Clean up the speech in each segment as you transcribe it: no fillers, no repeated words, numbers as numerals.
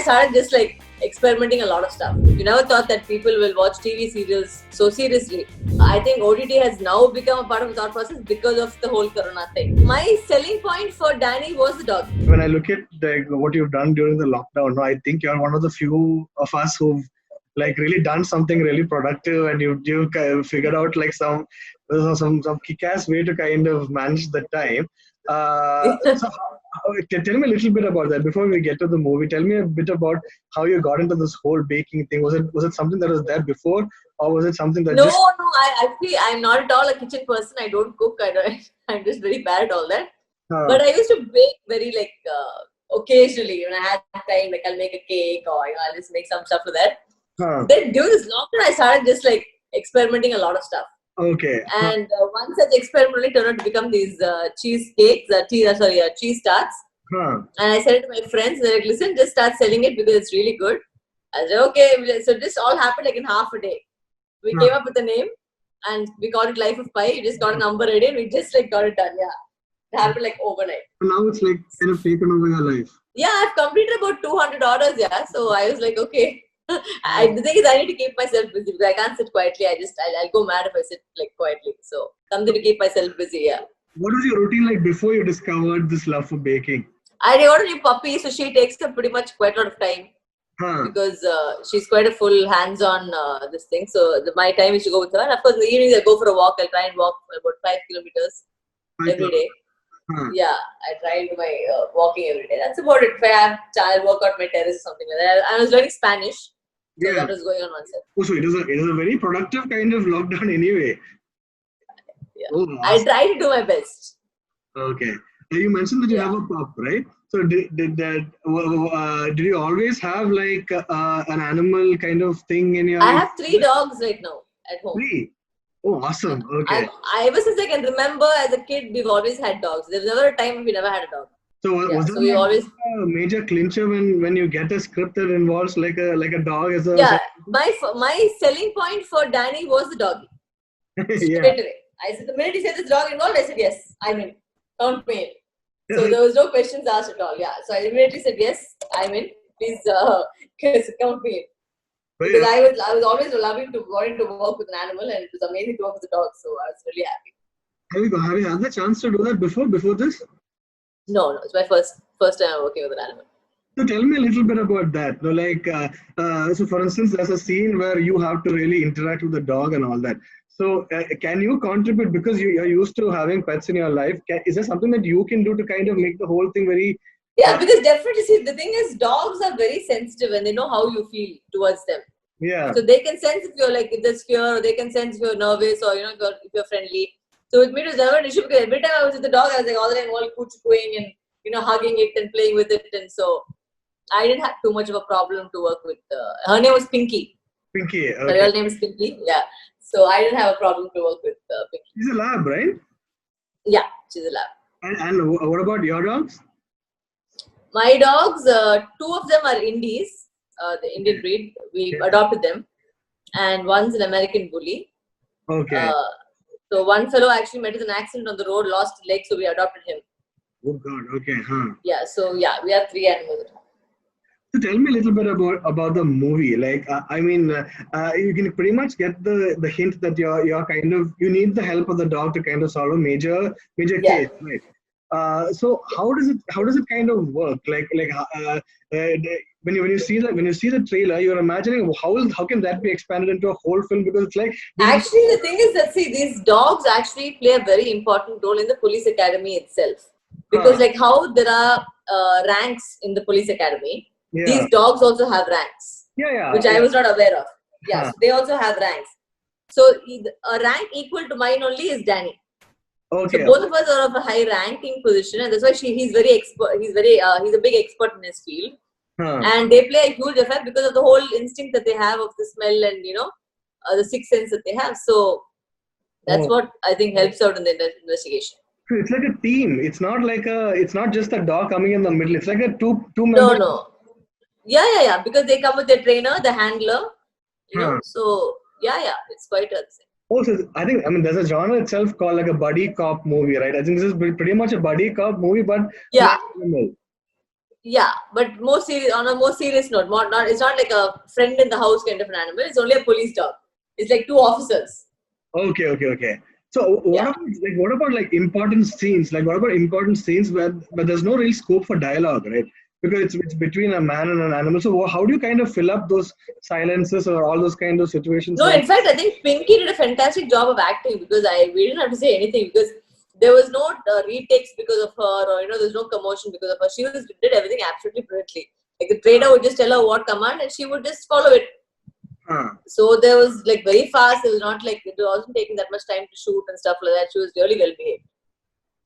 started just like experimenting a lot of stuff. You never thought that people will watch TV serials so seriously. I think OTT has now become a part of the thought process because of the whole Corona thing. My selling point for Danny was the dog. When I look at what you've done during the lockdown, I think you're one of the few of us who've really done something really productive, and you've kind of figured out some kick-ass way to kind of manage the time. So tell me a little bit about that before we get to the movie. Tell me a bit about how you got into this whole baking thing. Was it something that was there before, or was it something that No, I'm not at all a kitchen person. I don't cook. I'm just very bad at all that. But I used to bake very occasionally when I had time. I'll make a cake, or I'll just make some stuff for that. Then during this lockdown, I started just experimenting a lot of stuff. Okay. And one such experiment really turned out to become these cheese tarts. And I said to my friends, they're like, listen, just start selling it because it's really good. I said, okay. So this all happened in half a day. We came up with a name and we called it Life of Pie. We just got a number ready and we just got it done. Yeah. It happened overnight. Now it's kind of taken over your life. Yeah, I've completed about 200 orders. Yeah. So I was like, okay. The thing is, I need to keep myself busy because I can't sit quietly. I'll go mad if I sit quietly. So something to keep myself busy. Yeah. What was your routine like before you discovered this love for baking? I got a new puppy, so she takes up pretty much quite a lot of time because she's quite a full hands-on this thing. So my time is to go with her. And of course, in the evenings I go for a walk. I'll try and walk for about 5 kilometers every day. Yeah, I try and do my walking every day. That's about it. If I have I'll work out my terrace or something like that. I was learning Spanish. So that was going on one side. Oh, so it is a very productive kind of lockdown anyway. Yeah. Oh, I try to do my best. Okay. You mentioned that you have a pup, right? So did you always have an animal kind of thing in your I have 3 dogs right now at home. 3? Oh, awesome. Okay. Ever since I can remember as a kid, we've always had dogs. There's never a time we never had a dog. So was there a major clincher when you get a script that involves like a dog as a... Yeah, my selling point for Danny was the doggy. Straight away. I said, the minute he said this dog involved, I said, yes, I'm in. Count me in. So there was no questions asked at all. Yeah. So I immediately said, yes, I'm in. Please count me in. Because I was always wanting to work with an animal, and it was amazing to work with a dog. So I was really happy. Have you had the chance to do that before this? No, it's my first time working with an animal. So tell me a little bit about that. So for instance, there's a scene where you have to really interact with the dog and all that. So can you contribute, because you're used to having pets in your life? Is there something that you can do to kind of make the whole thing very... Yeah, because definitely, see, the thing is, dogs are very sensitive and they know how you feel towards them. Yeah. So they can sense if you're if there's fear, or they can sense if you're nervous, or if you're friendly. So with me, it was never an issue because every time I was with the dog, I was all the time all cooing and hugging it and playing with it, and so I didn't have too much of a problem to work with. Her name was Pinky. Pinky. Okay. Her real name is Pinky. Yeah. So I didn't have a problem to work with Pinky. She's a lab, right? Yeah, she's a lab. And what about your dogs? My dogs, 2 of them are Indies, the Indian breed. We adopted them, and one's an American bully. Okay. So one fellow actually met with an accident on the road, lost a leg, so we adopted him. Oh God. Okay. Yeah. So we have 3 animals at home. So tell me a little bit about the movie. You can pretty much get the hint that you need the help of the dog to kind of solve a major case, right? So how does it kind of work? When you see the trailer, you're imagining how can that be expanded into a whole film? Because it's actually, the thing is that these dogs actually play a very important role in the police academy itself. Because how there are ranks in the police academy, these dogs also have ranks. Which I was not aware of. So they also have ranks. So a rank equal to mine only is Danny. Okay. So both of us are of a high ranking position, and that's why he's very expert. He's a big expert in his field. And they play a huge effect because of the whole instinct that they have of the smell and the sixth sense that they have. So that's what I think helps out in the investigation. It's like a team. It's not just a dog coming in the middle. It's like a two members. No. Yeah. Because they come with their trainer, the handler. So it's quite a thing. Also, there's a genre itself called a buddy cop movie, right? I think this is pretty much a buddy cop movie, but yeah. Yeah, but more serious, on a more serious note, not it's not like a friend in the house kind of an animal. It's only a police dog. It's like two officers. Okay. So Yeah. what about like important scenes? Like what about important scenes where there's no real scope for dialogue, right? Because it's between a man and an animal. So how do you kind of fill up those silences or all those kind of situations No, where? in fact, I think Pinky did a fantastic job of acting because we didn't have to say anything because there was no retakes because of her, or there's no commotion because of her. She did everything absolutely brilliantly. Like the trader would just tell her what command and she would just follow it. So there was like very fast. It was not like it wasn't taking that much time to shoot and stuff like that. She was really well behaved.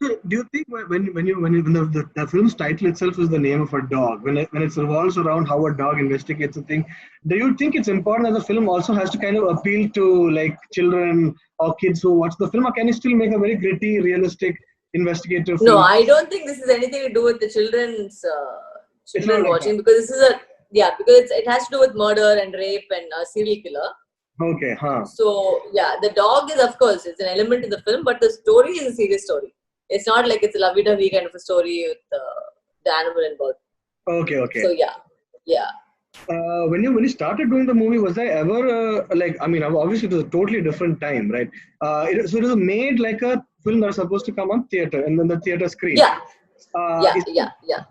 So do you think when the film's title itself is the name of a dog, when it revolves around how a dog investigates a thing, do you think it's important that the film also has to kind of appeal to like children or kids who watch the film, or can you still make a very gritty, realistic, investigative No, film? I don't think this is anything to do with the It's not children like watching that. because this is because it has to do with murder and rape and serial killer. Okay, huh? So yeah, the dog is of course it's an element in the film, but the story is a serious story. It's not like it's a lovey-dovey kind of a story with the animal involved. Okay. So yeah. When you started doing the movie, was there ever like, I mean, obviously it was a totally different time, right? So it was made like a film that was supposed to come on theater and then the theater screen. Yeah, yeah, Is yeah, yeah.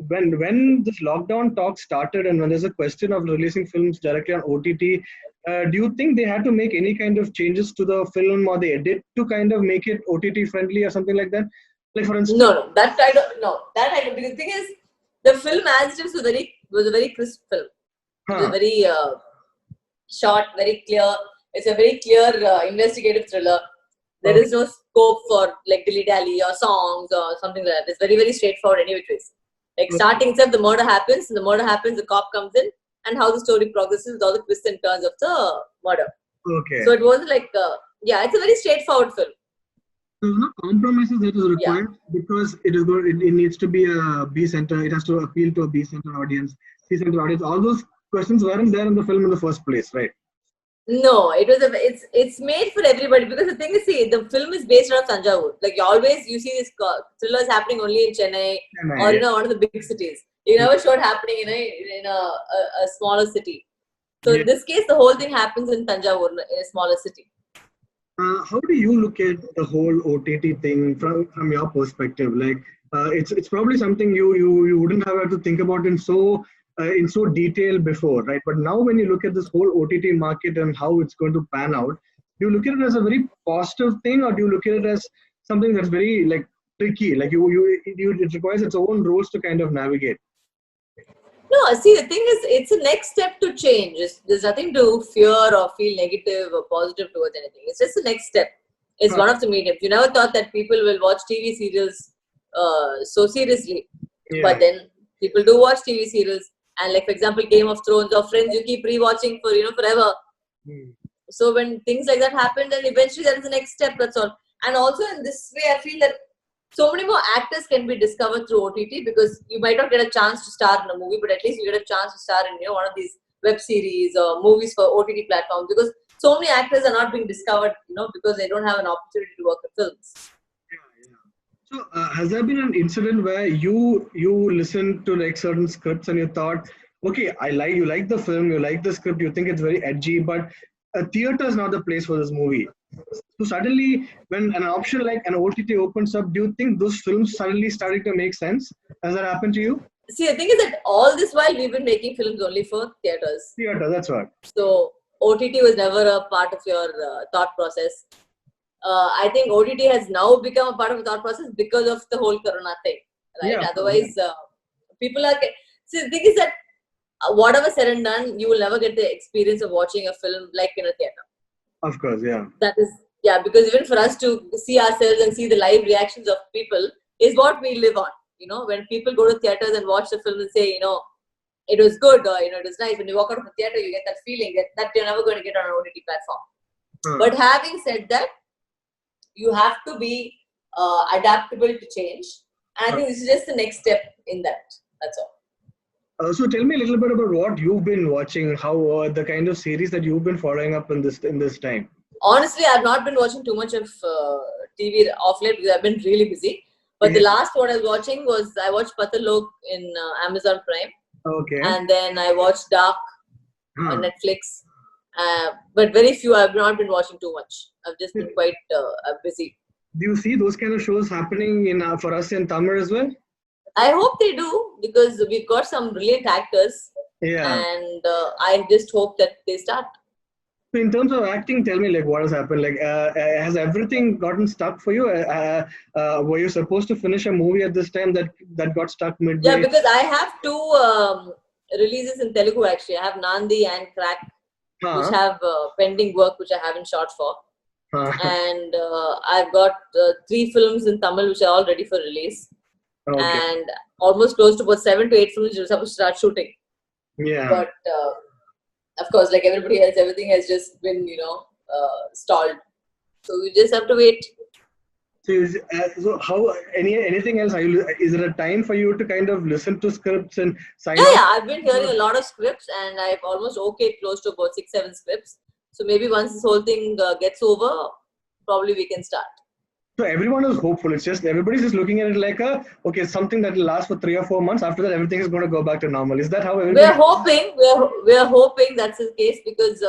when this lockdown talk started and when there's a question of releasing films directly on OTT, do you think they had to make any kind of changes to the film or the edit to kind of make it OTT friendly or something like that? Like for instance, No, that I don't. No, that I don't. Because the thing is, the film as it was a very crisp film. It was huh? very short, very clear. It's a very clear investigative thriller. There Okay, is no scope for like dilly dally or songs or something like that. It's very very straightforward any which ways. Like okay, starting itself, the murder happens. The cop comes in, and how the story progresses with all the twists and turns of the murder. okay. So it wasn't like it's a very straightforward film. There's no compromises that is Yeah. required because it is good. It needs to be a B center. It has to appeal to a B center audience, C center audience. All those questions weren't there in the film in the first place, right? No, it's made for everybody because the thing is, see, the film is based out of Tanjavur. Like you see these thrillers happening only in Chennai Yeah, or yeah. one of the big cities. You never show it happening in a smaller city. So Yeah. in this case, the whole thing happens in Tanjavur in a smaller city. How do you look at the whole OTT thing from your perspective? Like, it's probably something you wouldn't have had to think about in so detail before, right? But now when you look at this whole OTT market and how it's going to pan out, do you look at it as a very positive thing, or do you look at it as something that's very like tricky? Like it requires its own rules to kind of navigate. No, see, the thing is, it's a next step to change. There's nothing to fear or feel negative or positive towards anything. It's just the next step. It's Huh. one of the mediums. You never thought that people will watch TV serials so seriously, Yeah. but then people do watch TV serials. And like, for example, Game of Thrones or Friends, you keep rewatching for forever. Hmm. So when things like that happen, then eventually that is the next step. That's all. And also in this way, I feel that so many more actors can be discovered through OTT because you might not get a chance to star in a movie, but at least you get a chance to star in one of these web series or movies for OTT platforms because so many actors are not being discovered, because they don't have an opportunity to work in films. So, has there been an incident where you listened to like certain scripts and you thought, okay, you like the film, you like the script, you think it's very edgy, but a theater is not the place for this movie. So suddenly, when an option like an OTT opens up, do you think those films suddenly started to make sense? Has that happened to you? See, the thing is that all this while we've been making films only for theaters. Theater, that's what. So OTT was never a part of your thought process. I think OTT has now become a part of the thought process because of the whole Corona thing, right? Yeah, of course, Otherwise, people are. See, the thing is that whatever said and done, you will never get the experience of watching a film like in a theater. of course, yeah. That is, because even for us to see ourselves and see the live reactions of people is what we live on. When people go to theaters and watch the film and say, it was good or it was nice. When you walk out of the theater, you get that feeling that you're never going to get on an OTT platform. But having said that, you have to be adaptable to change. And I think this is just the next step in that. That's all. So tell me a little bit about what you've been watching, how the kind of series that you've been following up in this time. Honestly, I've not been watching too much of TV off late because I've been really busy. But the last one I was watching was, I watched Patalok in Amazon Prime. Okay. And then I watched Dark on Netflix. But very few, I've not been watching too much. I've just been quite busy. Do you see those kind of shows happening in for us in Tamil as well? I hope they do, because we've got some brilliant actors. Yeah. And I just hope that they start. So in terms of acting, tell me like what has happened. Like, has everything gotten stuck for you? Were you supposed to finish a movie at this time that got stuck midway? Yeah, because I have two releases in Telugu actually. I have Nandi and Crack, which have pending work which I haven't shot for. And I've got 3 films in Tamil which are all ready for release. Okay. And almost close to about 7 to 8 films which are supposed to start shooting. Yeah. But of course, like everybody else, everything has just been, stalled. So we just have to wait. So how anything else? Is there a time for you to kind of listen to scripts and sign off? Yeah, I've been hearing a lot of scripts, and I've almost okayed close to about 6-7 scripts. So maybe once this whole thing gets over, probably we can start. So everyone is hopeful. It's just everybody's just looking at it like something that will last for 3 or 4 months. After that, everything is going to go back to normal. Is that how everybody? We're hoping that's the case, because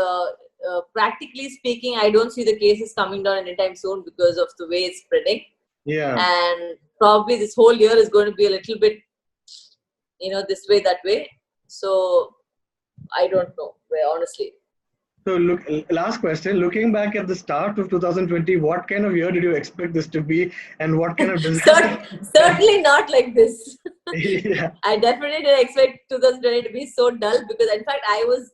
practically speaking, I don't see the cases coming down anytime soon because of the way it's spreading. Yeah. And probably this whole year is going to be a little bit, this way, that way. So I don't know, honestly. So look, last question. Looking back at the start of 2020, what kind of year did you expect this to be, and what kind of Certainly not like this. Yeah. I definitely didn't expect 2020 to be so dull, because in fact I was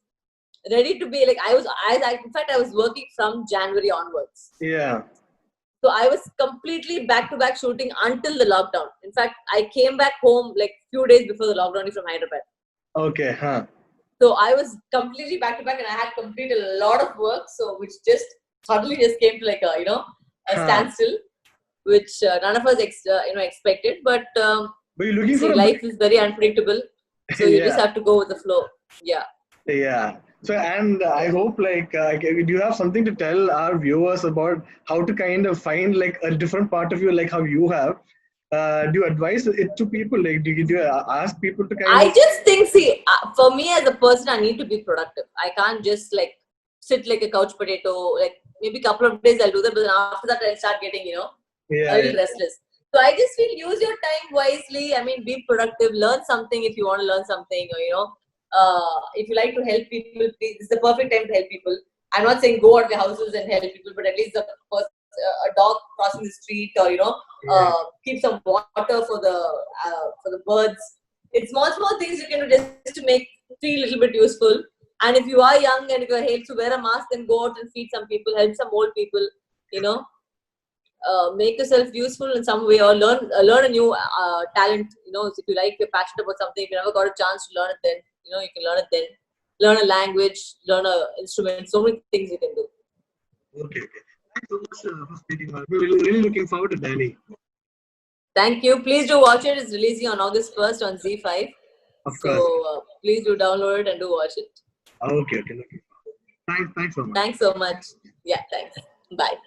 ready to be like I was working from January onwards. Yeah. So I was completely back-to-back shooting until the lockdown. In fact, I came back home like few days before the lockdown from Hyderabad. Okay. So I was completely back-to-back, and I had completed a lot of work. So which just suddenly just came to like a standstill, which none of us expected. But you're looking for life is very unpredictable, so you just have to go with the flow. Yeah. Yeah. So, and I hope do you have something to tell our viewers about how to kind of find like a different part of you, like how you have? Do you advise it to people? Like, do you ask people to I just think, for me as a person, I need to be productive. I can't just like sit like a couch potato. Like maybe a couple of days I'll do that, but then after that I'll start getting, a little restless. So I just feel use your time wisely. I mean, be productive. Learn something if you want to learn something, or if you like to help people, please, it's the perfect time to help people. I'm not saying go out of your houses and help people, but at least a dog crossing the street, or keep some water for the birds. It's small things you can do just to make feel a little bit useful. And if you are young and if you're able to wear a mask, then go out and feed some people, help some old people. Make yourself useful in some way, or learn a new talent. If you like, you're passionate about something, if you never got a chance to learn it, then you can learn it then. Learn a language, learn an instrument. So many things you can do. Okay. Thanks so much for speaking. We're really looking forward to Danny. Thank you. Please do watch it. It's releasing on August 1st on Z5. Of course. So please do download it and do watch it. Okay. Thanks so much. Thanks so much. Yeah, thanks. Bye.